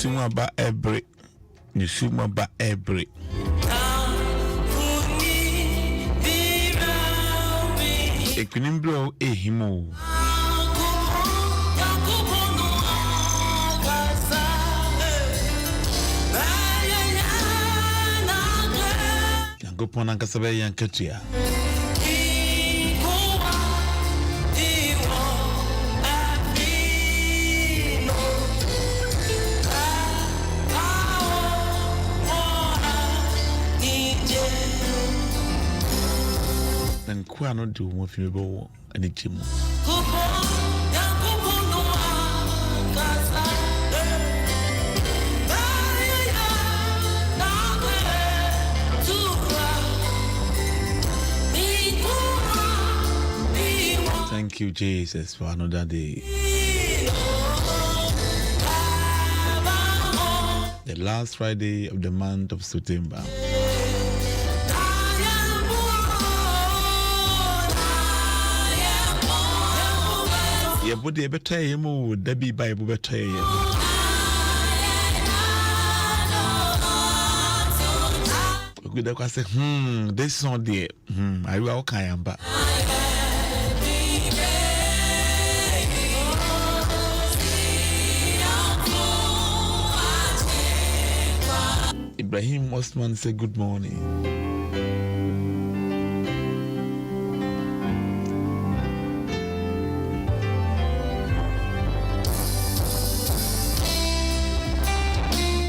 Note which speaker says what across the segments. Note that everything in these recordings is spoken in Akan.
Speaker 1: Nisuma ba ebre. Nisuma ba ebre. Ekunimbro ehimo. Yango pona kasabe yankatia. And quite not do what you go and it's him. Thank you, Jesus, for another day. The last Friday of the month of September. Yeah, but they better him would there be Bible better him. Good, I say, this is not there. I will okay, but Ibrahim Osman said good morning.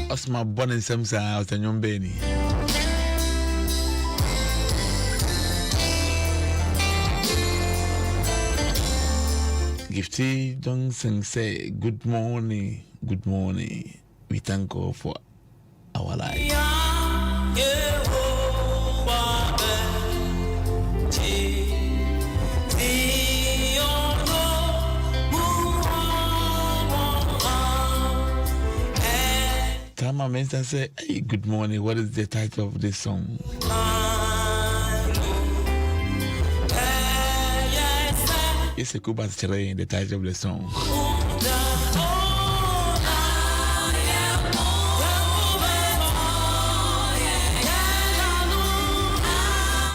Speaker 1: Osman born in Samsa out in Yombeni. Gifty Johnson say good morning, good morning. We thank God for our life. Tama Mensa say, hey, good morning. What is the title of this song? It's a Kuba's Terrain, the title of the song.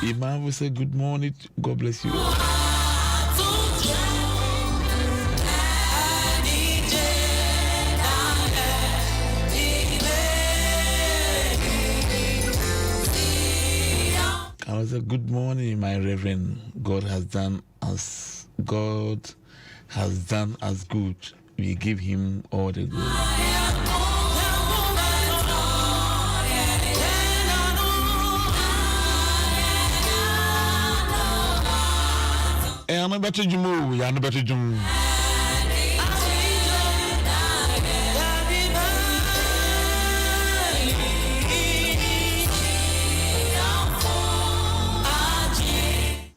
Speaker 1: Imam will say good morning. God bless you. I was a good morning, my Reverend. God has done us good. We give him all the good. I'm a better Jumu, I'm a better Jumu.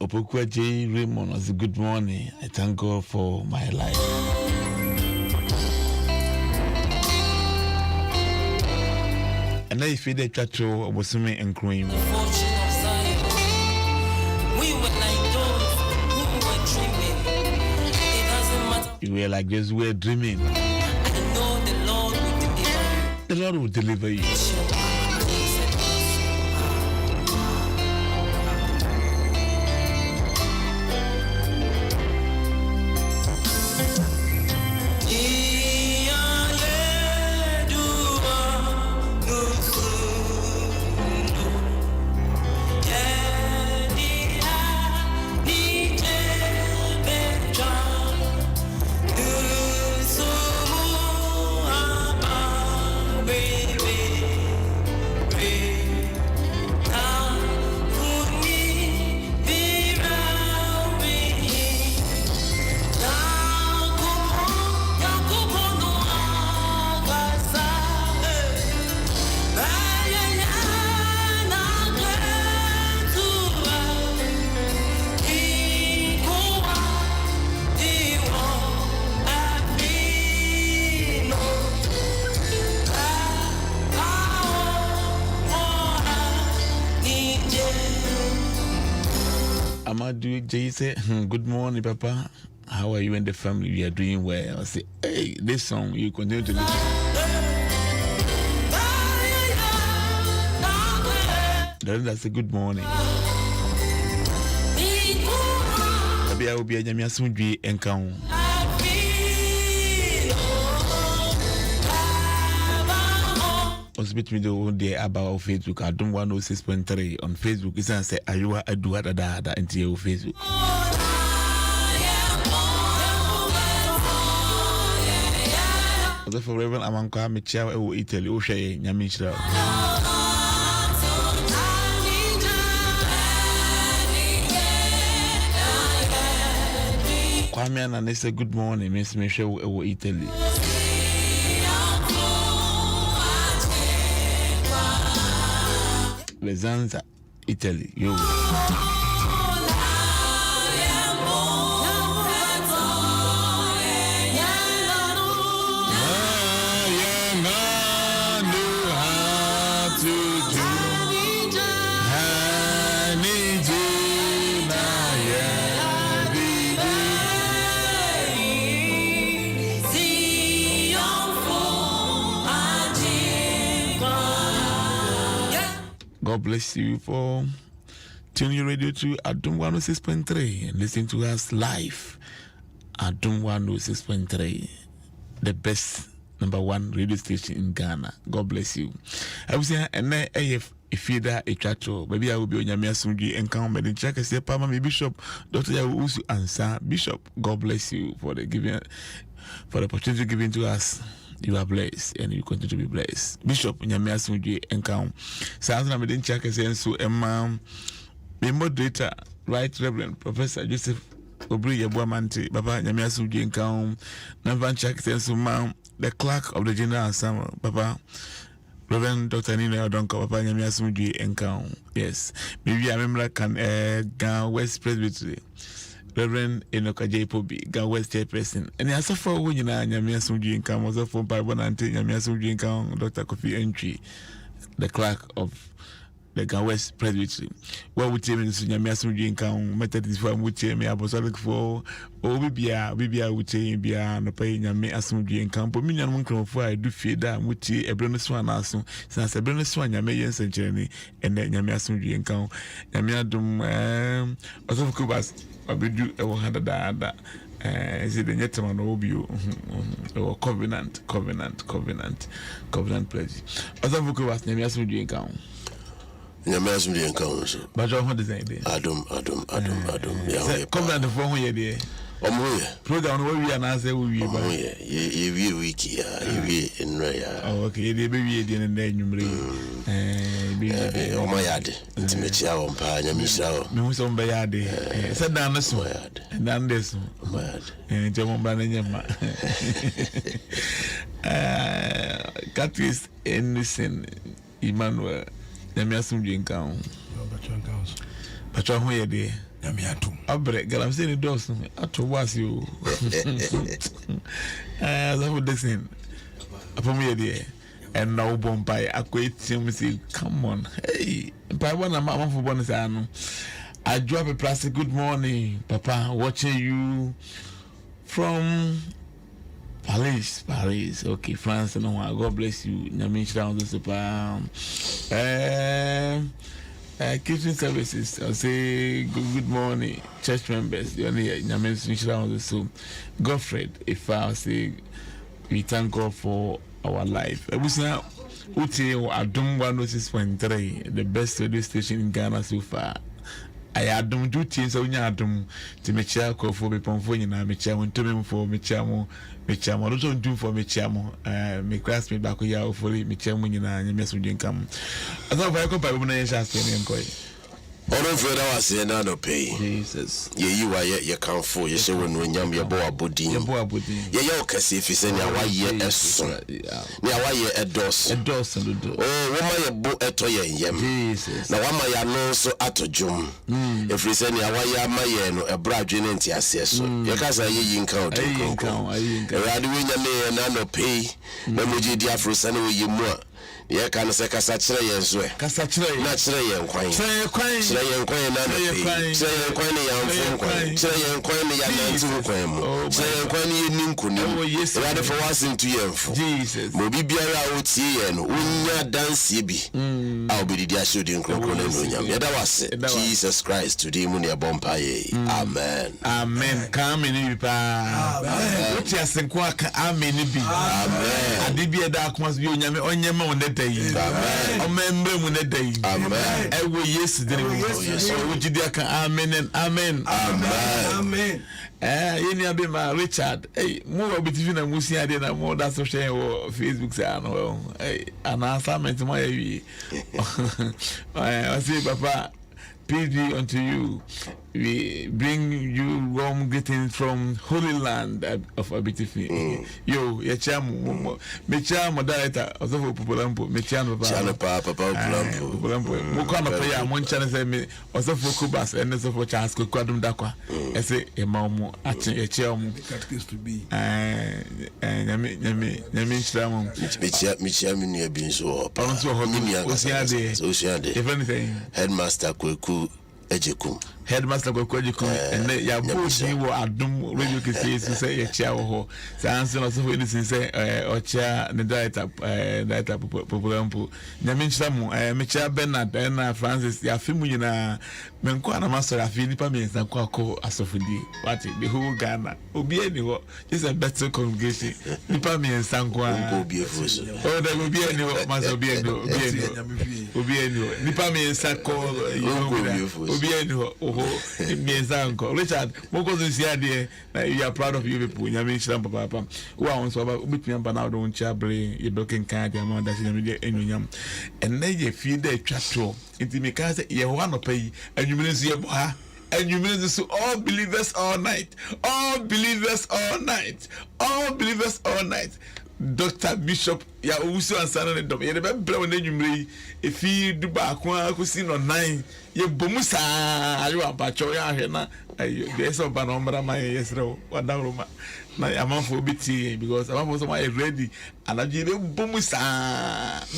Speaker 1: Opokwa J. Raymond was a good morning. I thank God for my life. And now if you did chat to Obosumi and Cream. You were like this, we were dreaming. I know the Lord will deliver you. The Lord will deliver you. Amadu Jay say, good morning, Papa. How are you and the family? We are doing well. I say, hey, this song you continue to listen. Dorinda say good morning. Abia obi anyame asomdwe enka ho. Osbit me do there about Facebook. Adom 106.3 on Facebook. It's say Ayuwa Aduwa da into your Facebook. For Reverend Amanka Michelle o Italy o hwe nyame hira. Kwame and they say good morning, Miss Michelle o Italy. Lezanza, Italy, yo. God bless you for tuning your radio to Adom 106.3 and listening to us live. Adom 106.3, the best #1 radio station in Ghana. God bless you. I was saying, and then if you da a chato, maybe I will be on your Sunday and come and check and say, Pama, me Bishop, Dr. Yawu answer. Bishop, God bless you for the giving, for the opportunity given to us. You are blessed and you continue to be blessed. Bishop Nyame Asumdwe encounter. Sounds na me den check say so my moderator, Right Reverend Professor Joseph Obri Yabuamante, Papa Nyame Asumdwe encounter. Na van check say so the clerk of the General Assembly, Papa Reverend Dr. Nina Odonko, Papa Nyame Asumdwe encounter. Yes. Maybe I remember can Gan West Presbytery. Reverend Enoka J. Pobi, Ga West Chairperson. And he has a for winning Nyame Asumdwe income was a phone by one auntie Nyame Asumdwe income, Dr. Kofi Entry, the clerk of the Ga West Presbytery. What would you mean to Nyame Asumdwe income? Methodist for which me apostolic for Bibia would say Bia no pay Nyame Asumdwe income. But me and one come for I do fear that which a brand swan aso, since a brand swan Nyame Century and then Nyame Asumdwe income. Nyame Adom also for Kubas. Abidu ewo hada da is it the Nyetman Obio or covenant pledge. Other book was Nyame Asumdwe encounter.
Speaker 2: Nyame Asumdwe encounter.
Speaker 1: But what is it?
Speaker 2: Adom. Yeah.
Speaker 1: Covenant for 1 year there. Program where we are now say we
Speaker 2: ye wiki ye in raya.
Speaker 1: Oh okay, the baby in the number.
Speaker 2: Oh my yard. Intimate ya on pa Nyame shira.
Speaker 1: Me hu so mba yard. Said down this one. And down this one.
Speaker 2: My yard.
Speaker 1: And Jamo ba na nyama. Catrice Ennison Emmanuel. Nyame Asumdwe encounter. Patron ho ye de. Abre, girl, I'm saying the doors at was you. As I would listen upon me, dear, and now Bombay, I quit him say, come on, hey, by one amount for bonus. I drop a plastic good morning, Papa, watching you from Paris. Okay, France, and God bless you. Nyame down the super. Kitchen services, I'll say good morning, church members. The only Nyame so Godfred, if I'll say we thank God for our life. I was now Adom 106.3, the best radio station in Ghana so far. I Adom do things so Adom to me chair call for me pomfoni na me chair to me for me chamo don't do for me chamo me classmate back ya for me chamo nyina Nyame Asumdwe nkam. Asa fa ko pa bu na yesha asene nkoi.
Speaker 2: Ono feda wase na no pay.
Speaker 1: Jesus.
Speaker 2: Ye kanfo ye she wonu nyam ye bo abodin. Ye okase fi se ne awaye eso. Ne awaye edos
Speaker 1: do.
Speaker 2: Oh, woma ye bo eto ye yem.
Speaker 1: Jesus.
Speaker 2: Na wama ya no so atodwom. E fi se ne awaye amaye no ebra adwene nti ase so. Ye kasa ye yinka odiko. Erade we nyame na no pay. Na moji di afro sane we yimu a. Ye kan se kasa kire yen so e.
Speaker 1: Kasa kire
Speaker 2: na kire yen kwan. Kire yen kwan na no pay. Kire yen kwan ne yan fun kwan. Kire yen kwan ne yan nantu kwan mu. Kire yen kwan ne nin kuni. Erade for was into yen fu.
Speaker 1: Jesus.
Speaker 2: Mo bibiara o tie ye no unya dance bi. A I'll be the shooting Jesus Christ today Munia Bompaye. Amen.
Speaker 1: Amen. Come in pa. What you think amen be. Amen. Adibia da must be onyama on that day. Amen. Omembre mu na day. Amen. I will yesterday. So would you amen and amen. Amen. Yeni abi ma Richard. Mo obi TV na musi ade na mo da so share wo Facebook say no. An assignment mo ya wi. I say papa, peace be unto you. We bring you warm greetings from Holy Land of Abitifi. Yo, ya chamu, me chamu director of Populampo, me chamu
Speaker 2: Papa
Speaker 1: Populampo. Mo kwa na paya mo nchane se me osofo Kubas and osofo Charles ko kwadum dakwa. Ese e ma mo ache e chamu
Speaker 3: to be.
Speaker 1: Nyame nchira mo.
Speaker 2: Me chamu ni abi so.
Speaker 1: Onso ho mi
Speaker 2: Osiade.
Speaker 1: If anything,
Speaker 2: Headmaster Kweku Ejekum.
Speaker 1: Headmaster Kweku and ya bodi wo adum radio kesi say ya chia wo. Sanso no so we say ocha the director Populampo. Nyame nchira mo me chia Bernard na Francis ya fimu nyina menko na master afi nipa me nsa kwa ko asofodi. What the whole Ghana obi ani ho just a better congregation nipa me nsa kwa
Speaker 2: obi efuso.
Speaker 1: Oh there obi ani ho master obi ani nipa me nsa ko obi ani ho Richard, Moko Ziade, you are proud of you people. Yami Sham Papa, who are also about between Banao, don't chabre, you broken card, your mother, and yam. And then you feel the chatro. It may cast you want to pay, and you mean see and you mean to all believers all night, all believers all night, all believers all night. Dr. Bishop ya uso ansana ne dom ye be brew na nwumre efi duba kwa kusi no 9 ye bomusa ayo abacho ya hwe na ayo de so ba no mra ma yesre wadawroma na amanfo biti because amanfo so ma ready alaji be bomusa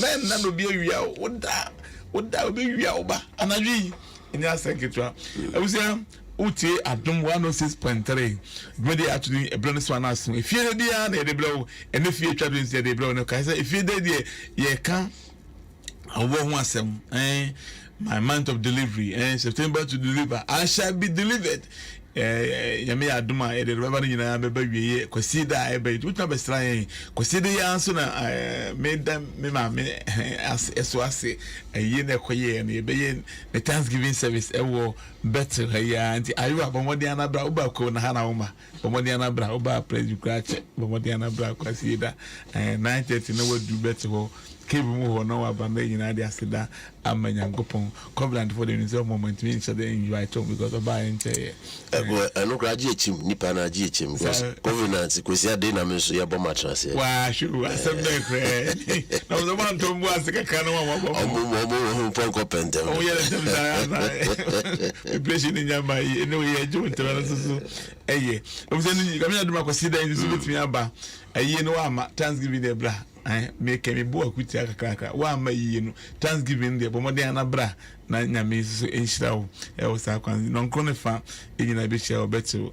Speaker 1: men na no bi awia oda obi wia oba anaji ni aseketwa abusia uti adum 106.3 really actually a brand new one as if you dey na dey blow and if you try to say dey blow no kai say if you dey there you can awo ho asem my month of delivery September to deliver I shall be delivered yame aduma e de baba nyina beba wieye kwasi da e be tuta besra yen kwasi de ya so na me ma me eso ase ye na koye na be ye the Thanksgiving service e wo better ya anti ayu abomodi anabra uba ko na hana uma bomodi anabra uba praise crache bomodi anabra kwasi da 9:30 na wadu better ho kebu mu ho na wa banda nyina de aseda amanyangopon covenant for the new moment me so they invite him because of buy ente
Speaker 2: no graduate chim nipa na GHM because covenant kwesi ade na me so ye bo matras ye
Speaker 1: wa shu asem na kre na so man to mbu aseka kana wa
Speaker 2: omo ponko pentem
Speaker 1: o ye dem da pleasure ni nyama ye no ye ju ntera so eye o se ni kamina duma kwesi da nzu bitimi aba eye no ama Thanksgiving de bra make me bo akuti akakaka wa ma yiye no Thanksgiving de bomode anabra na nyame so enhirawo e wo sa kwan no nkone fa enyina be share obeto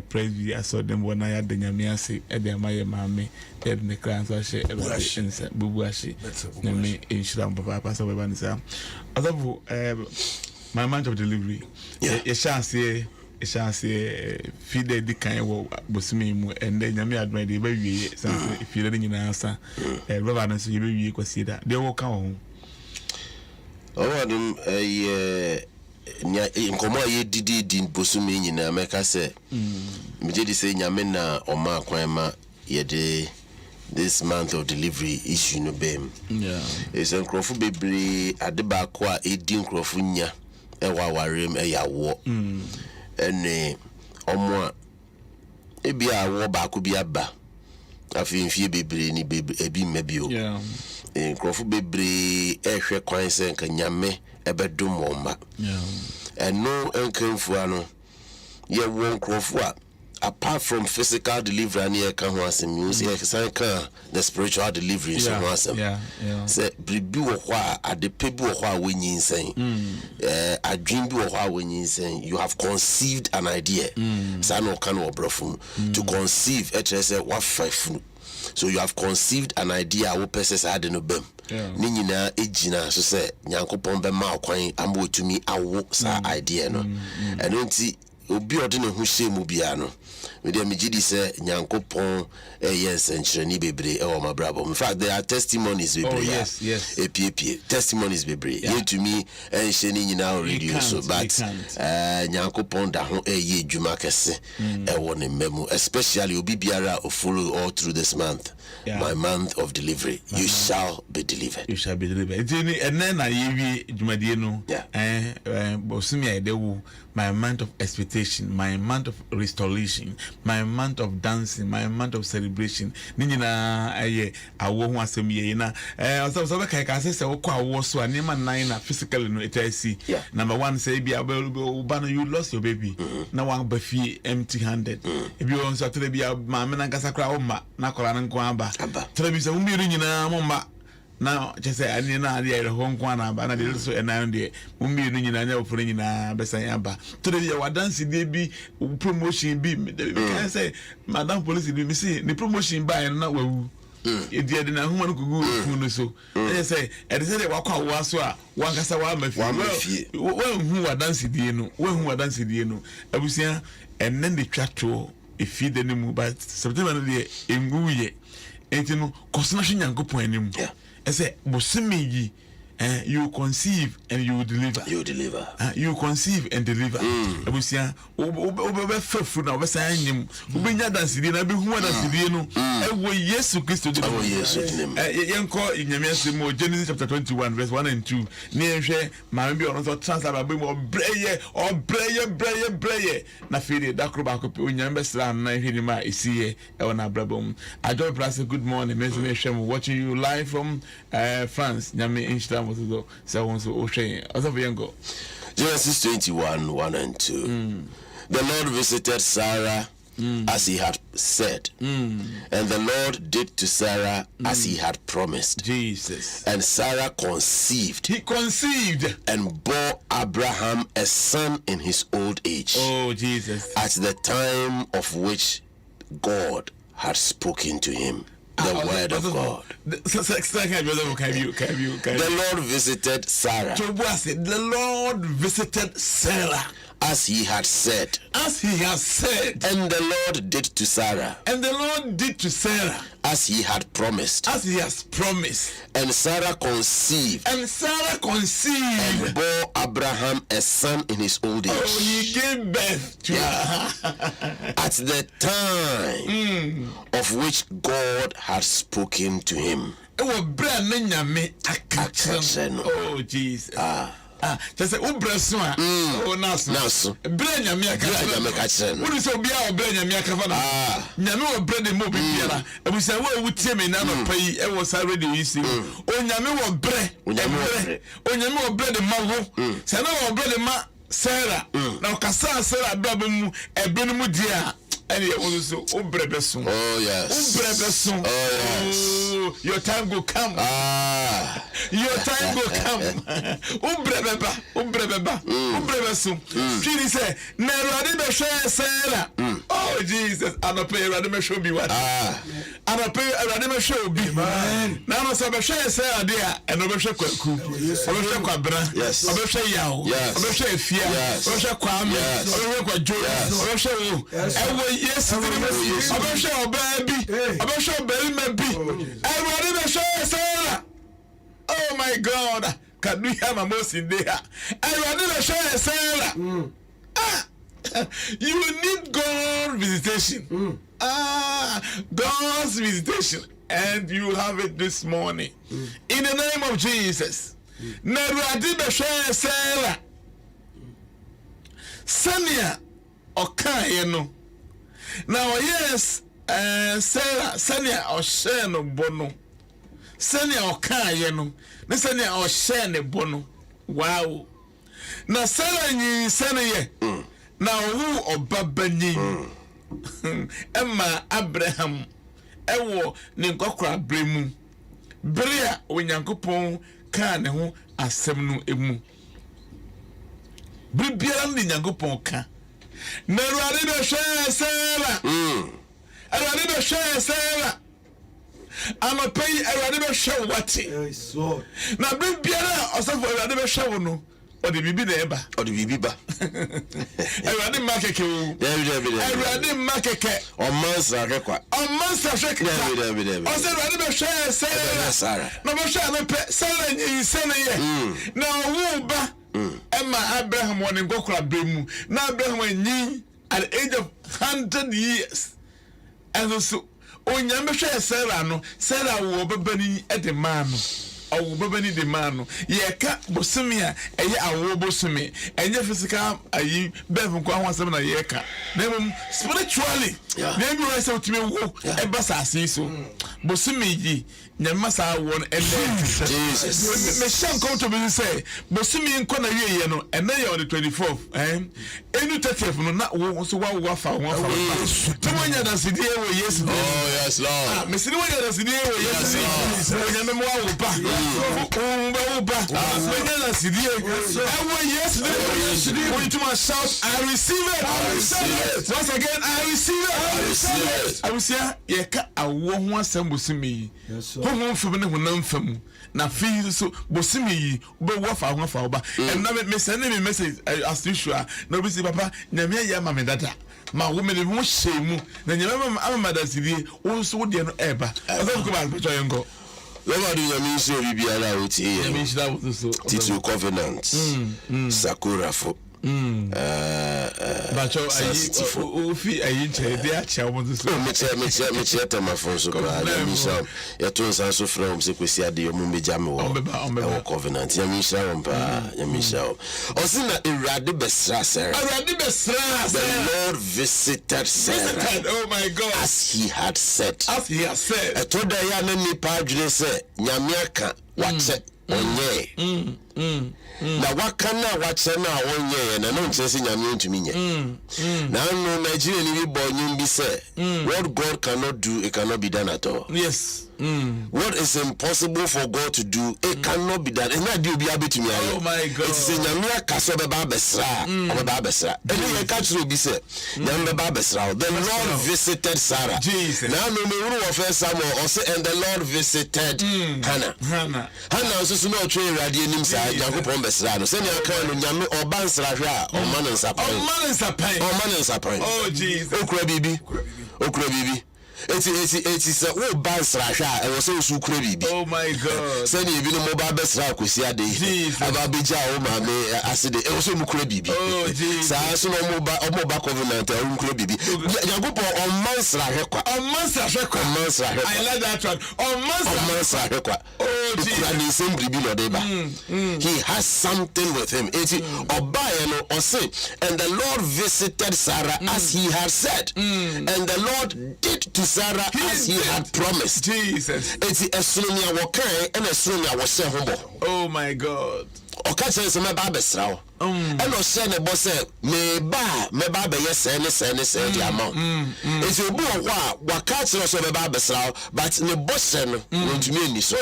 Speaker 1: praise be aso dem wona ya de nyame ase e de amaye maame e de kran so she e ba ensa bubu ase nyame enhirawo papa so be ba nisa azabu my month of delivery ye chance feed the kind wo bosumi mu ende nyame adwan de ba wie sanse feed de nyina asa rubber na so ye ba wie kwasi da de wo ka ho
Speaker 2: adum nya nkomo ye didi din bosumi nyina meka se me je di se nyame na oma kwan ma ye de this month of delivery issue no bem is enkrofo bebre ade ba ko a edi nkrofo nya e wa warem e yawo ene omo ebi awo ba ko bi aba afi mfie bebre ni bebre ebi mabio nkrofo bebre ehwe kwan se nka nyame ebedum omba eno enkanfu ano ye won nkrofo a apart from physical delivery and ye can ho asem you see can the spiritual delivery so ho asem say bribi wo ho a adepe bi wo ho a wenyin sen adwin bi wo ho a wenyin sen you have conceived an idea say no can obrofum to conceive say what five so you have conceived an idea wo pese say ade no bem ni nyina ejina so se Nyankopon be ma kwan amba otumi awo sa idea no eno nti obi ode ne ho hyemu bia no we dey megidi say Nyankopon yes enchirani bebre e wo mabrabo. In fact there are testimonies bebre.
Speaker 1: Oh yes
Speaker 2: Epie testimonies bebre ye to me enche ni nyina radio so but Nyankopon da ho ye adwuma kese e wo ne memu, especially obi biara o follow all through this month. My month of delivery. You shall be delivered.
Speaker 1: You shall be delivered. And then I yewi dwumadie no bosumi edewu, my month of expectation, my month of restoration, my month of dancing, my month of celebration. Ni nyina aye awo ho asem ye na so be kai ka se wo kwa awo so anema nan na physically no etasi. Number 1 say bia ubano you lost your baby. Na wan ba fi empty handed. If you want to tell bia ma me na nkasa kra o ma na kola nan kwa aba. Televisa umiri nyina momba na chese ani na ali ere ho nko na aba na de so enan de umiri nyina nya ofure nyina besan aba televisa wa dance de bi promotion bi can say madam police bi mi see the promotion by na wawu e de na huma no kugu funu so e say e de say wa kwa wa so a wa nkasa wa mafi wa hu wa dance de no wa hu wa dance de no abusia enen de twato e feed de mu but September de enguye etino kosna hwe Nyankopon anim I say bosimi yi you conceive and you deliver. You conceive and deliver. Abusia obe fefu na obe san nyim obenya dance di na be hu dance di no ewo Yesu Kristo di yenko nyame asem Genesis chapter 21 verse 1 and 2 ni ehwe ma bi ono so translate ba mo breye na fide dakro ba ko pe onyame be sra na ehwe ni ma esiye e wona brabom Ajo Plus. Good morning, Messi. Watching you live from France. Nyame Instagram
Speaker 2: Genesis 21 1 and 2. The Lord visited Sarah as he had said, and the Lord did to Sarah as he had promised.
Speaker 1: Jesus.
Speaker 2: And Sarah conceived.
Speaker 1: He conceived
Speaker 2: and bore Abraham a son in his old age.
Speaker 1: Oh Jesus.
Speaker 2: At the time of which God had spoken to him. The word of God. The Lord visited Sarah.
Speaker 1: The Lord visited Sarah
Speaker 2: as he had said.
Speaker 1: As he has said.
Speaker 2: And the Lord did to Sarah.
Speaker 1: And the Lord did to Sarah
Speaker 2: as he had promised.
Speaker 1: As he has promised.
Speaker 2: And Sarah conceived.
Speaker 1: And Sarah conceived.
Speaker 2: And bore Abraham a son in his old age.
Speaker 1: Oh, he gave birth to her.
Speaker 2: At the time of which God had spoken to him.
Speaker 1: Oh, Jesus. Just say ubreso a o naso brenya me aka wo so bia o brenya me aka fa na nyame wo bre de mo bibiara ebusa wo wutie me na no pai e wo sa radio isi o nyame wo bre o nyame wo bre de mawo se na wo bre de ma Sarah na o kasa Sarah baba mu ebe no mu dia and you also Ubrebeson.
Speaker 2: Oh yes.
Speaker 1: Ubrebeson.
Speaker 2: Oh yes.
Speaker 1: Oh, your time will come. Your time will come. Ubrebeson. She said, "Never be share Sarah." Oh Jesus, I don't pay. I don't show me what. I don't pay. I don't show me. Now I say share Sarah there, and I share Kwaku. I share Kwabra.
Speaker 2: Yes.
Speaker 1: I share Yao.
Speaker 2: Yes.
Speaker 1: I share Fia. I share Kwame. I share Kwajo. I share. Yes, I'm sure baby. I'm sure baby. Everybody share Sarah. Oh my God. Can we have a most in there? Everybody share Sarah. You need God's visitation. God's visitation. And you have it this morning. In the name of Jesus. Everybody share Sarah. Sanya Okayeno. Now yes, Sarah, Sanya Osheno Bono. Sanya Okayeno. Sanya Oshene Bono. Wow. Now Sarah ni Sanya. Now who Obabani? Emma Abraham. Ewo Ninkokra Bremu. Bria Onyankopon ka ne ho asem no emu. Bibia ni Nyankopon ka. Neruade be share Sarah. Neruade be share Sarah. Anopay Awurade be hwe wate. Na bre biara osafo Awurade be hwe wo no. Odi bibi na eba.
Speaker 2: Odi bibi ba.
Speaker 1: Awurade makeke wo. Awurade makeke.
Speaker 2: Omansa hwekwa.
Speaker 1: Omansa hwekwa. Ose Awurade be hwe Sarah. Na be hwe no pe Sarah nyi sene ye. Na wo ba. Emma Abraham won ngokora bremu. Na Abraham nyi at the age of 100 years. And so onyame hwe Sarah no, Sarah wo babani e de man no. Awo babani de man no. Ye ka bosumi a eye awo bosumi. Enye physical ayi bevu kwa hwasem na ye ka. Na spiritually. Na bi we say otime wo e basa asiso. Bosumi yi nyama sa won
Speaker 2: Jesus.
Speaker 1: Me shan come to me say bosumi nko na ye no ene ye on the 24th enu 30th no na wo so wa fa tumanya da sidie wo yes.
Speaker 2: Oh yes Lord.
Speaker 1: Me sidie wo da sidie wo yes. Nyame mo wo pa wo pa me da sidie wo yes we to my shout I receive it. Once again I receive it. I will say ye ka awo ho asem bosumi ho fam ne honam fam na fi so bosimi yi be wo fa ho fa oba and na me send me message as usual na obi say papa nyame ya ma me data ma wo me mo shemu na nyame ama madasidi wo so wo de no eba aso ko ba pecho yengo
Speaker 2: Lord nyame so bibiara wo tie
Speaker 1: nyame shira wo so
Speaker 2: titu covenant sakura fo
Speaker 1: bacho ayi ofi ayi che de a che wo so
Speaker 2: me che tamafon so ba nyame sha ya to nsan so from se kwesi ade yo mu meja me wo covenant nyame sha wo pa nyame sha o sina Awurade besra Sarah. The Lord visited Sarah.
Speaker 1: Oh my God.
Speaker 2: As he had said.
Speaker 1: Toda
Speaker 2: ya na nipa adwene se nyame aka wache onye na wakana wache na onye na no nche se nyame ntumi nye na no Nigeria ni bi bo nyum bi se what God cannot do, it cannot be done at all.
Speaker 1: Yes.
Speaker 2: What is impossible for God to do, it cannot be done. And that do be able to me.
Speaker 1: Oh my God.
Speaker 2: It is in Yamia Kaso Baba Besra. And then catch will be said, Yamba Besra. The Lord visited Sarah.
Speaker 1: Jesus.
Speaker 2: Now no me of Samuel also, and the Lord visited Hannah. Hannah also no train radiating side, Jacob Besra. Send your kind of Yami or Bansra or Man and Sapai.
Speaker 1: Oh Jesus.
Speaker 2: Okra Bibi. It's a bansra hwa e so su kura bibi.
Speaker 1: Oh my God.
Speaker 2: Send you be no mobile besra kwesi ade aba beja o ma me aside e so mu kura bibi.
Speaker 1: Oh Jesus.
Speaker 2: Sa so no mobile covenant e mu kura bibi. Yagopo on mansra hwekwa. I like that one. On mansra hwekwa. Oh Jesus. He has something with him. Obaye no say, and the Lord visited Sarah as he had said. And the Lord did to Sarah as he had promised.
Speaker 1: Jesus.
Speaker 2: It's a sunya wakai and a sunya was humble.
Speaker 1: Oh my God.
Speaker 2: Okache se me ba besra. And no say ne boss me ba be yes and the amount. It's a boy wa catch no so be ba besra, but ne boss no want to me ni so.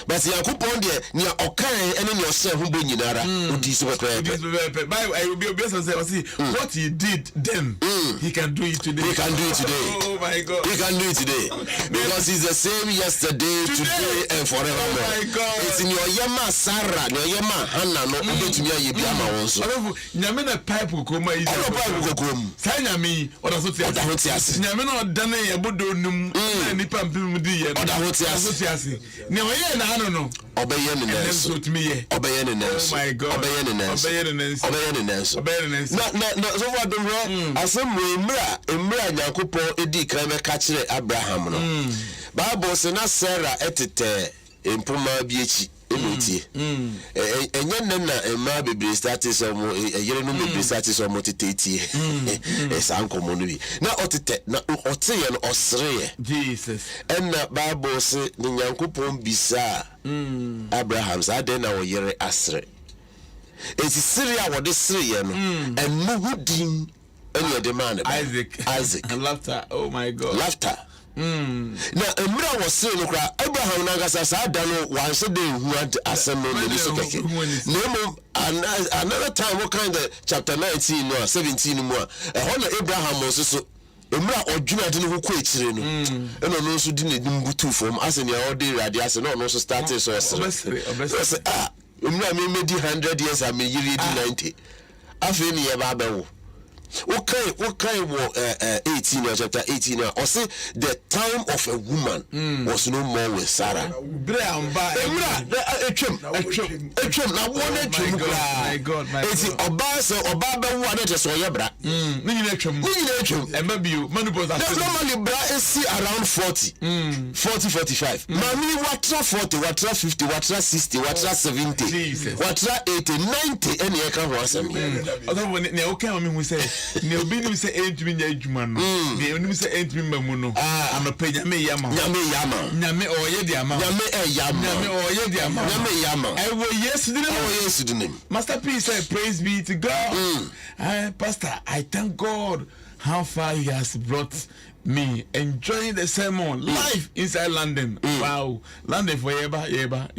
Speaker 2: But Yakupon there near Okai and in your son who bring Nara, who is what
Speaker 1: I will be obvious and say, what he did then, he can do it today. Oh my God.
Speaker 2: He can do it today. Because he's the same yesterday, today, and forever.
Speaker 1: Oh my God.
Speaker 2: It's in your Yama Sarah, your Yama Hannah, no, to me, you be a mouse.
Speaker 1: Yamina pipe will come. Sanyami, or the Sotias. Yamina done a Budonum, Nipam Pimudi, or the Sotias. Never I don't know.
Speaker 2: Obeying to me. Oh
Speaker 1: my God.
Speaker 2: Obeying. So what the wrong? As some Imra Yakupo Edi Krame Catcher Abraham. Bible Sena Sarah etite Impuma Bichi. Emoti. Enyenna emma bebre status omo eyere no bebre status omo teteti. Esa ankomo no bi. Na otete na otiye no osreye.
Speaker 1: Jesus.
Speaker 2: Enna Bible se ni Nyankopon bisa Abraham sa de na wo yere asre. Eti siri a wo de sireye no enu hudin ene de man
Speaker 1: Isaac. And laughter. Oh my God.
Speaker 2: Laughter. Na emra was say no kra Abraham na gasa sa da no wan se de hu asem no ni so keke. No another time what kind of chapter 19 no 17 mu a hono Abraham also so Emra odwuna de no ko ekire no. Eno no so di ne mbutu fom ase ne ode rade ase no so started so ese. Obese emra me medi 100 years am yiri di 90. Afi ne ye ba bawo. Okay, wo 18 or chapter 18 or say the time of a woman was no more with Sarah.
Speaker 1: My God.
Speaker 2: It's oba be wo ade so ye bra. Normally bra is around 40. 45. Mami watra 40, watra 50, watra 60, watra 70. Watra 80, 90 any e kan ho asem.
Speaker 1: Although when ne okay o me hu say ne obi ni say entumi nya adwuma no ne oni say entumi mamu no amapa nyame yama nyame oye di ama nyame oye di ama
Speaker 2: nyame yama
Speaker 1: I will yes the name Masterpiece say praise be to God. Pastor, I thank God how far he has brought me, enjoying the sermon live inside London. Wow, London forever, yeba.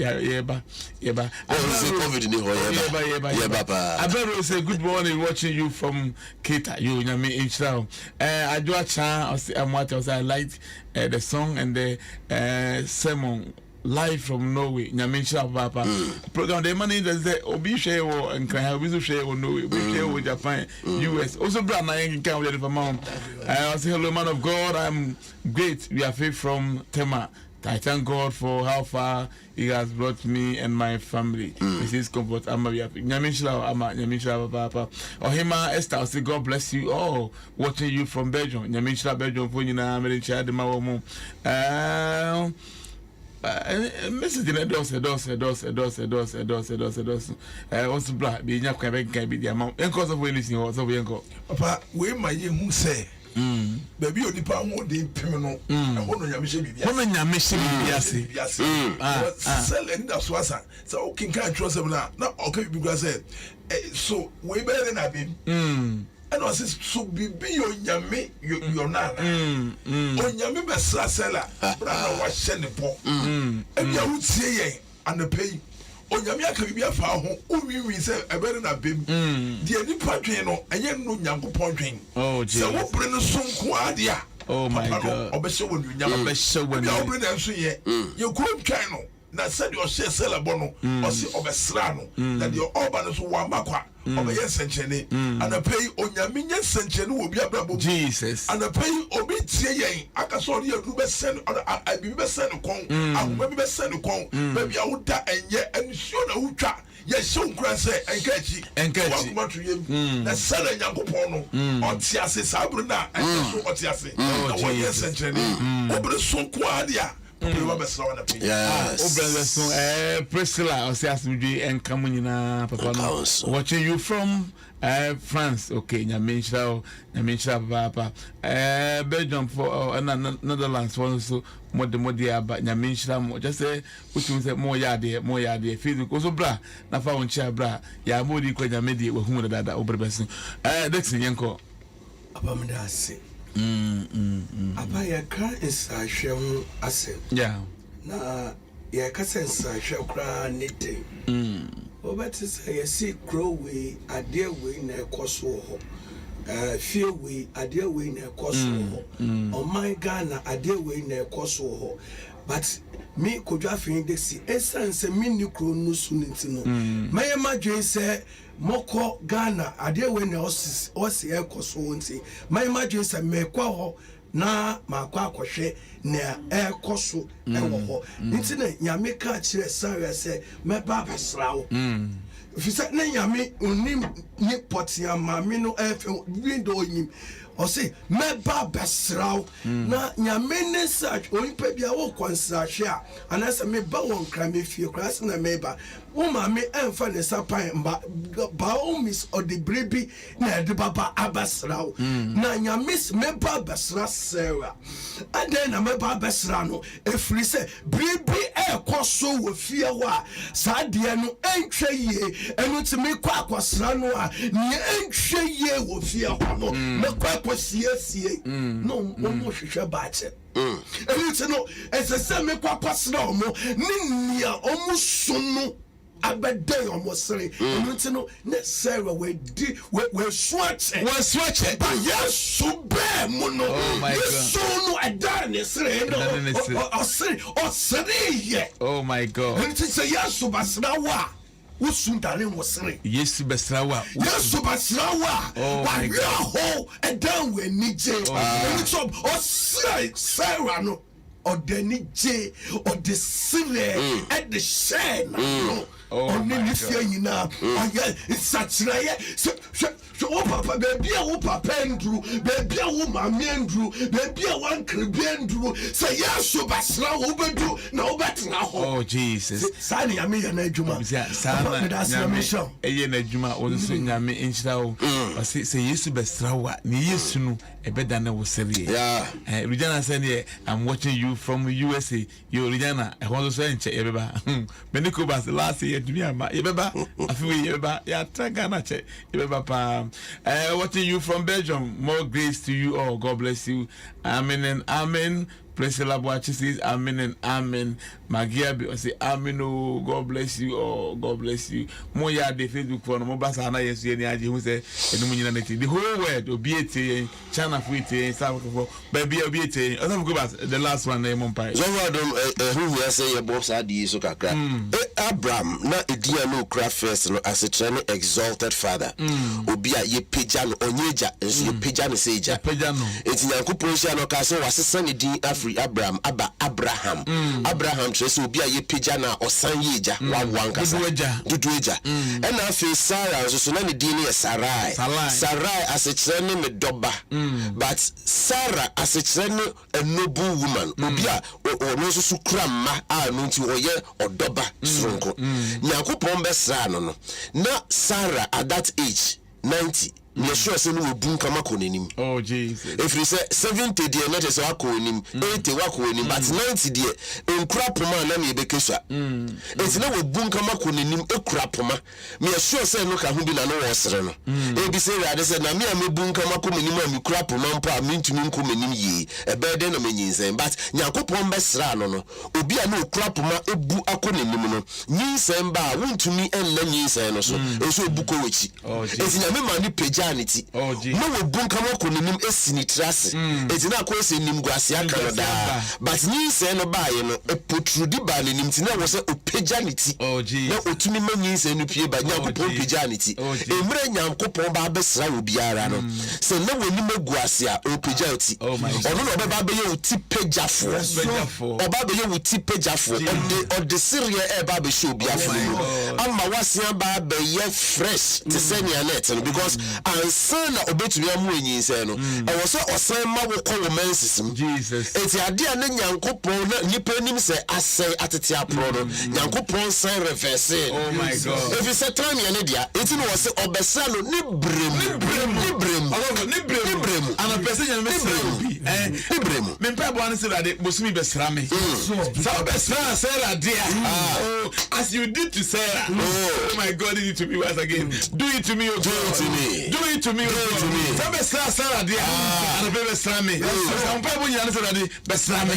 Speaker 1: Abero say good morning, watching you from Kita. You me in Israel. I do a chant. I liked the song and the sermon. Live from Norway, Nyamisha Papa. Program the money that say Obi share and can have visit share or Norway, we share with Japan, US. Also, brand I can with the mom. I say hello, man of God. I'm great. We are free from Tema. I thank God for how far He has brought me and my family. This is comfort. I'm a Nyamisha Papa. Ohima Esther, I say God bless you all. Watching you from Belgium, Nyamisha Belgium for you now. I'm in the Mawomo. Message in a dose. Also, black, being a Quebec can be the amount. And cause of when listening, also, we go.
Speaker 3: Papa, we my young say, baby, you depend on the criminal. I want to mission. Selling that was so okay, can't trust him now. Not okay, because so way better than I've been. And I said, so be your yummy, your nana. On yummy best seller, brother was sending po. And you would say, and the pay. On yummy, I can be a foul who we say, I better not be. The any patrino, and yet no young pointing.
Speaker 1: Oh, Jesus.
Speaker 3: So what bring a song quadia? Oh, my God. Obey when you never show when you bring them so yet. You could channel. Na said your share seller bono or see of a srano that your urban is one macqua of a yes century and a pay on your minion century will be a bravo
Speaker 1: Jesus
Speaker 3: and a pay obit I can saw you do best send I be best send a con I will maybe send a con maybe I would die and yet and sure who try yes so grass and catchy what to you the seller young pono or Tiasi Sabrina and so what Tiasi oh yes century over the so quadia.
Speaker 1: Yes. Priscilla, I say and coming Papa. Watching you from France. Okay, Nyamisha Papa. Belgium for Netherlands also more but Nyamisha just say which you say more yard Facebook also bra na fa oncha bra ya modi kwa nyamedi we hu dada obrbesin Dexter Yanko
Speaker 3: abamdase Apa ya ka insahwe ho asem.
Speaker 1: Yeah.
Speaker 3: Na ya ka insahwe kra nite. Obeti say ya see grow we ade we na ekoso ho. Fie we ade we na ekoso ho. Oh my Ghana ade we na ekoso ho. But me kodwa fin de si essence me ni kro no suniti no. Maye madwen say moko Ghana ade we na osi ekoso nti. Maye madwen say me kwa ho na makwa akohwe na ekoso ewo ho. Nti na nyame ka kire sanwe say me ba basrawo. Fisa na nyame onim ni potia mame no window onyim. O say meba besraw na nyame ne search onipa bia wo konsahwe a anase meba won kra me fie kras na meba wo mame emfa ne sapan ba o miss or the brebi na de baba abasraw na nyame meba besra sewa and then na meba besra no efri se brebi ekoso wo fie ho a sa de no entwe ye enu ti me kwa akwasra no a ne entwe ye wo fie ho no me kwa sie no mo hwehwe bache enti no ese me kwa kwasra omo ni nia omo sunu abede omo sere enti no ne Sarah we swatch ba yesu be mo no
Speaker 1: my God.
Speaker 3: So no adan esre no. Osre.
Speaker 1: Oh my God.
Speaker 3: And say Yesu basrawa. Usundale wosre.
Speaker 1: Yesu basrawa.
Speaker 3: Yesu basrawa.
Speaker 1: Oh my God.
Speaker 3: Ho adan we nije. And so osre Sarah no. Or the nije or the sire at the shame.
Speaker 1: Oh my God.
Speaker 3: It's such a so papa baby papa Andrew baby mama Andrew baby one Andrew say yes so basra obedu na obetra ho.
Speaker 1: Oh Jesus.
Speaker 3: Sani ame ya na adwuma.
Speaker 1: Sana nyame eye na adwuma onso nyame enhyira wo. Say Yesu basra wa ni Yesu no ebeda na wo sere.
Speaker 2: Yeah.
Speaker 1: Regina say I'm watching you from USA. You Regina e ho so enche ebeba. Beniko bas last year to me ama ebeba afi ebeba ya traga na che ebeba pa. Watching you from Belgium. More grace to you all. God bless you. Amen and amen. Priscilla Boachi says amen and amen. Magiabi say amen. Oh, God bless you. Oh, God bless you. Moya de Facebook for no basa na yesu ni aje hu say enumunyina neti. The whole world obiete China for it South for baby obiete. Other go back the last one na Mumpai.
Speaker 2: So who we say your boss adi so kakra. Abraham na edia no craft first no as a training exalted father. Obi a ye pagya no onyeja enso ye pagya no seja.
Speaker 1: Pagya no.
Speaker 2: Enti Nyankopon hia no ka so wasesa ne din afri Abraham aba Abraham. Abraham trese obi a ye pagya na osan yeja wa wankasa. Dudu eja. And na fe Sarah so na ne din ne Sarai. Sarai as a training me doba. But Sarah as a training a noble woman. Obi a ono so kura ma a no nti oye odoba sronko. Nyankopon besra no. Na Sarah at that age 90 me sure say no obun kama konenim.
Speaker 1: Oh Jesus.
Speaker 2: If you say 70 dey not say wakonim, 80 wakonim, but 90 dey enkura poma na me bekesha. Enti na obun kama konenim ekura poma. Me sure say no ka hu bi na no wosere no. E bi say rade say na me amebun kama konenim am ekura poma mpa mintumi nkomenim yi. E be dey na menyinsen, but Nyankopon besra no no. Obi a no ekura poma ebu akonenim no. Nyinsen ba wontumi enna nyinsen no so. Eso ebuko wechi. Enti na me mani page Christianity. No we bunka mo konim esini trase. Etina akwese nim guase akroda. But ni se no baye no epotrudi ba ne nim tina wo se opejanity. Na otumi manyi se no pie ba Nyankopon pejanity. Emre Nyankopon ba besra obiara no. Se na woni maguase a opejanity. Ono no ba be ye oti pejafo. Oba be ye oti pejafo. Ode serie e ba be show biafo. Amma wasia ba be ye fresh to send your net because ansan na obetumi amu enyin se no e wo so osan ma wo ko wo mensisim
Speaker 1: Jesus
Speaker 2: eti ade a Nyankopon na nipa nim se asai atete apro no Nyankopon san reverse.
Speaker 1: Oh my God.
Speaker 2: If you say time ya ne dia eti no wo se obesa no ni brem
Speaker 1: ana pese nya me bi
Speaker 2: ni brem
Speaker 1: me mpa bo an se rade bosumi besra me so besra Sarah dia as you did to Sarah. Oh my God, do it to me once again. Do it to me, oh God. Do it to me, oh God. So besra Sarah dia ana be besra me so mpa bo nya ne se rade besra me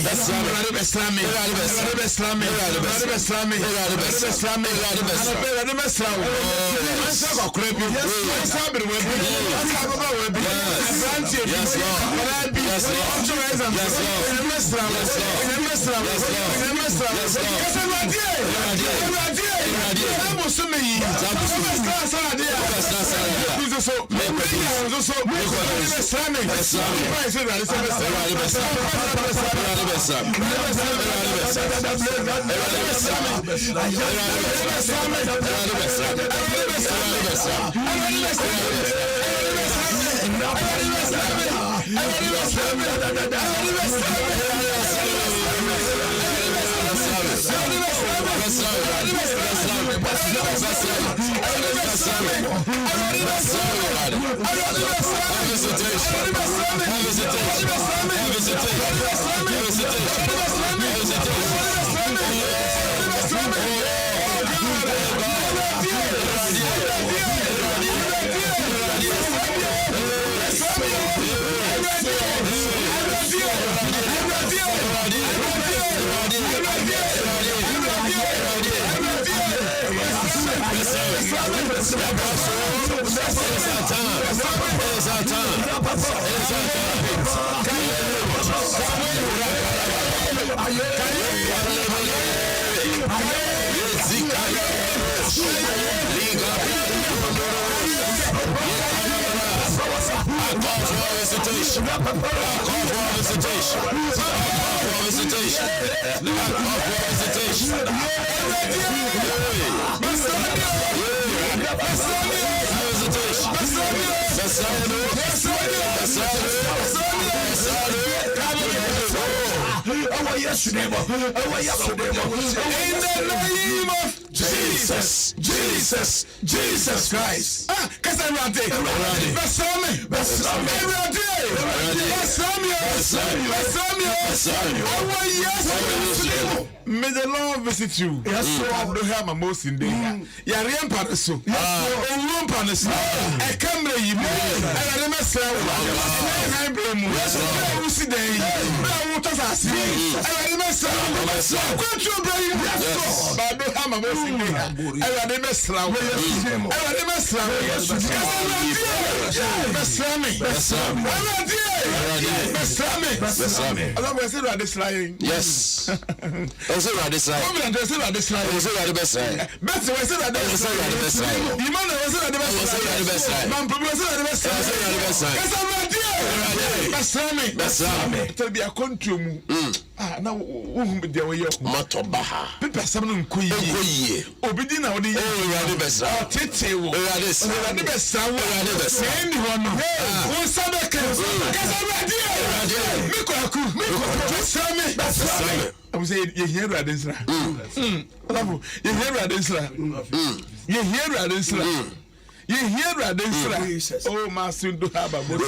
Speaker 2: It's our time. visitation. I call for visitation. Visitation. In the name of Jesus Christ.
Speaker 1: May the Lord visit you. Yes, so I don't have my most in there. Yariam Panaso. Yes, Panaso. I come to you. I am a slave. I blame you. Yes, I will see day. I will talk fast. I am a slave. Control brain. Yes, but I don't have my most in there. I am a slave. I am a slave.
Speaker 2: Yes. Also, this line. This line. Also, the best line. Best was the best line. You man was the best line. Man, was the best line. Best line.
Speaker 1: To be a country. Now, who be the way of
Speaker 2: Matobaha.
Speaker 1: People, some Kuyi. Obedina, the best. Tete, the best. Anyone who said I'm saying, you hear Radisra. You hear Radisra. You hear Radisra. You hear Radisra. Oh, Master, do have a book.
Speaker 2: No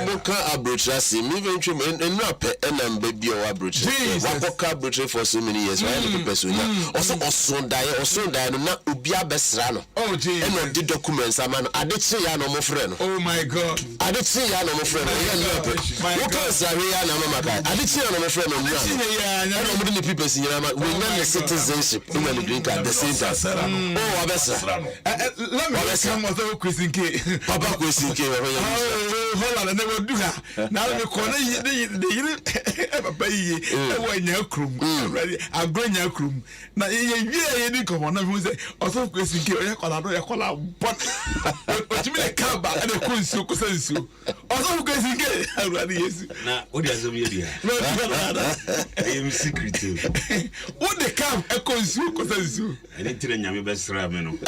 Speaker 2: one can abroach me, even and not pay and baby or abroach. What for so many years? Also, die, not Ubia Besrano.
Speaker 1: Oh, gee,
Speaker 2: and the documents, I did say I no more friend.
Speaker 1: Oh, my God.
Speaker 2: I did say I no more friend. I did say I no more friend. I don't know people in Yama. We learn the citizenship in the drink at the same time. Oh, Abessa.
Speaker 1: Let me come with a quizzing cake.
Speaker 2: Papa quizzing cake.
Speaker 1: Hold on, I never do that. Now the corner, the ever pay a crew. I'm going your crew. Now, you didn't come on. I say, also quizzing cake. I call out, but what you mean a car back and a quiz so consensus. Also quizzing cake. I rather yes. Now, what is the media? I am secretive. What the camp a consensus? I need to know your best ramen.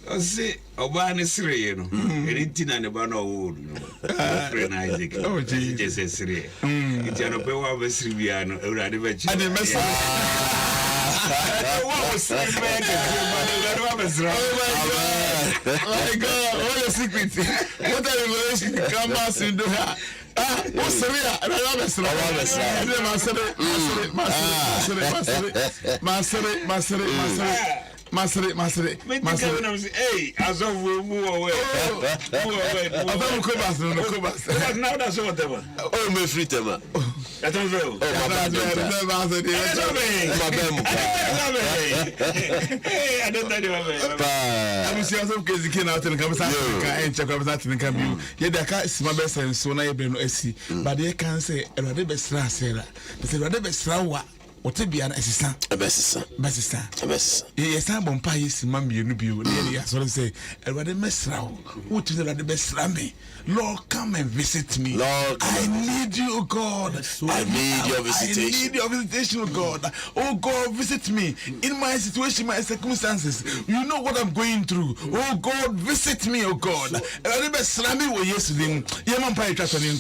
Speaker 1: I say, Obani Sri, anything and about no wood. Friend Isaac, oh, Jesus, Sri. It's an open one of Sriviano, a radical. I didn't mess up. What was that? Oh my God, what a secret. What a revelation. Come on, Cinderella. What's the real? I love it. Master. Hey, as of we move away. Now that's whatever.
Speaker 2: Oh, my free tema.
Speaker 1: I don't know. I don't know. I'm sure some kids came out and come and check out and come you. Yet the cat is my best and so I have no SC. But they can say a rather best Sarah. But a rather best Rawa. What be an assistant? A best. Yes, I'm on Pais, Mammy, you know, I sort of say, I rather mess round. What is the best Rami? Lord, come and visit me. Lord, I need you, God.
Speaker 2: I need your visitation.
Speaker 1: I need your visitation, God. Oh, God, visit me in my situation, my circumstances. You know what I'm going through. Oh, God, visit me, oh, God. I remember slamming with yesterday. Yaman Pai Tratanin.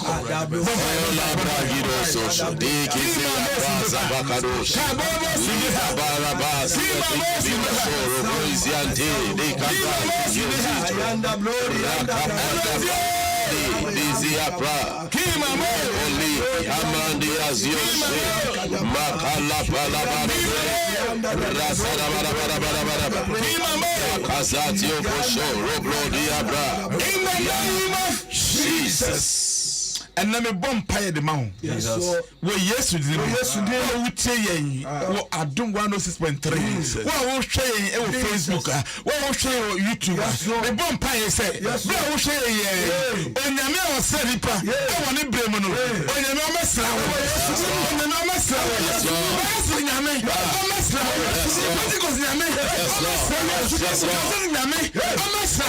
Speaker 1: and na me bomb pie the mount.
Speaker 3: Yes,
Speaker 1: we yes we say yen wo adom 106.3 wo share yen e Facebook wo share YouTube me bomb pie say bra wo share yen onyame o se nipa e woni brem no onyame o mesra wo onyame o mesra wo onyame o mesra wo because onyame o mesra wo onyame o mesra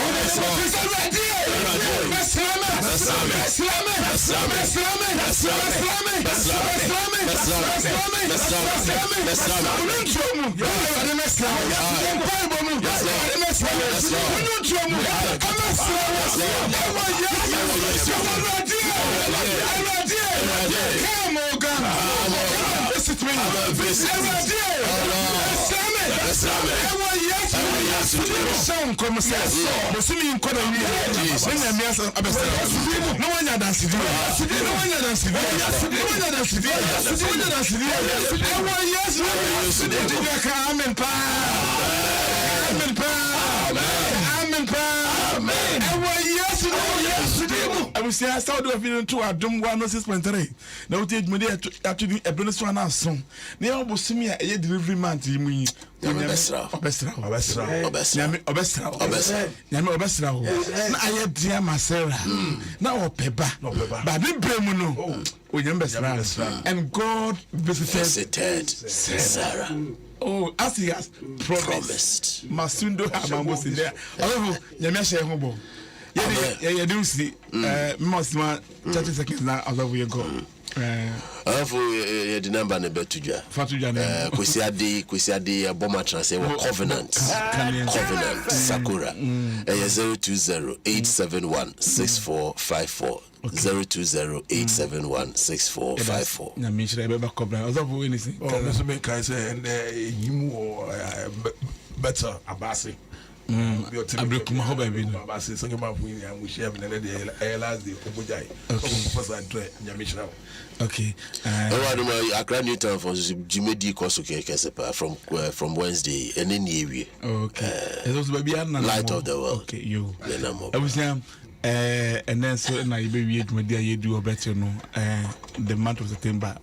Speaker 1: Sound come say but see me in corner here when you me answer no one ya dance no one ya dance no one ya dance no one ya dance amen pa amen pa amen pa amen I will say I saw the opinion to Adom 106.3 na we take me there to do a bonus one so na you go see me a delivery man to me obesra na aye dia masera na opeba ba bi bremu no onyam besra and God visited Sarah. Oh, as he has promised. Masundo Hamambosi there. Oh, Yamisha Hobo. Yeah, do see. Most 30 seconds now. I love you go.
Speaker 2: The number never to Ja.
Speaker 1: Fatuja.
Speaker 2: Kwesiade bomber transfer covenant Sakura 020-871-6454 020-871-6454.
Speaker 1: Na mishra beba cobra. Ozo anything.
Speaker 4: Oh, Mr. Make say and you better Abasi.
Speaker 1: Abrekuma hoba bi no
Speaker 4: Abasi so ngema fu ni am share na the last day Obojai. Professor Andre Nyamishra.
Speaker 1: Okay.
Speaker 2: Accra Newtown for Jimedi Kosuke Kesepa from Wednesday and then year.
Speaker 1: Okay.
Speaker 2: Light of the world.
Speaker 1: Okay, you. I was and then so na you be media you do better no the month of September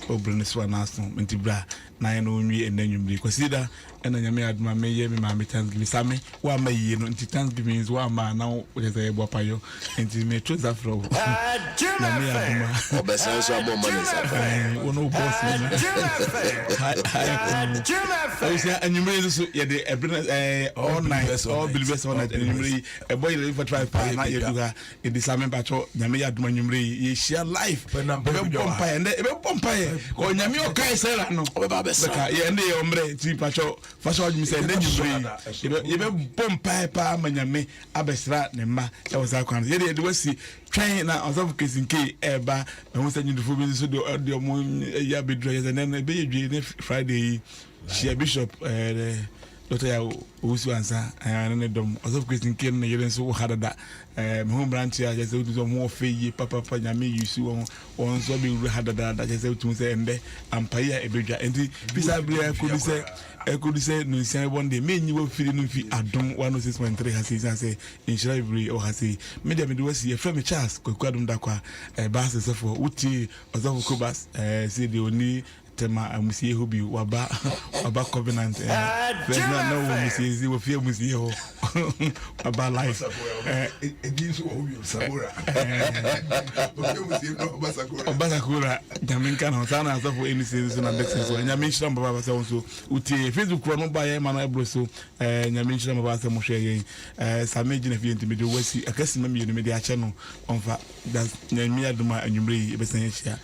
Speaker 1: obrenes one aso mentibra na no nwi and then you be consider and then me adma me ye me ma me Thanksgiving same wa ma yi no nti Thanksgiving is wa ma now we say bopayo nti me choose afro na me adma
Speaker 2: obesan so abo money sa
Speaker 1: we no boss me I say anyway so ye the all night all believers all night anyway a boy live try pa na ye do ha e di same patro na me adma anyway ye share life be pompa and be pompa o nyame o kai sera no beka ye ndi omre ti patro fashion you say then you be pompa pa manyame abesra ne ma e was akwan ye de we see train na of kissing k eba me won say you do so de mo ya bedro ye na be ye ne Friday she bishop Dr. ya usu ansa ne dom of kissing k na ye so hadada me home branch ya je say do mo feye papa nyame yusu on so be hadada da je say to say ende ampaya ebedwa enti bisa bria could say no say one day me nyi wo firi no fi Adom 106.3 has say inshira ibri o has media me do see frame Charles Kwaku Adom da kwa bass se for uti ozo ko bass say the only tema amusie ho bi waba covenant na wo musie wo fie musie ho aba life
Speaker 4: edinso wo bi Sakura
Speaker 1: Sakura jaminka na sana so for any season na next so nyaminshira mbaba se so uti Facebook no ba ye ma na ebro so nyaminshira mbaba se mo hwe yen sameji na fie ntimi de wasi akasi ma mi no me de ache no onfa nyami aduma anwumre e besan ya chia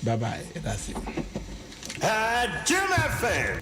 Speaker 1: bye bye that's it.
Speaker 5: Jim FM.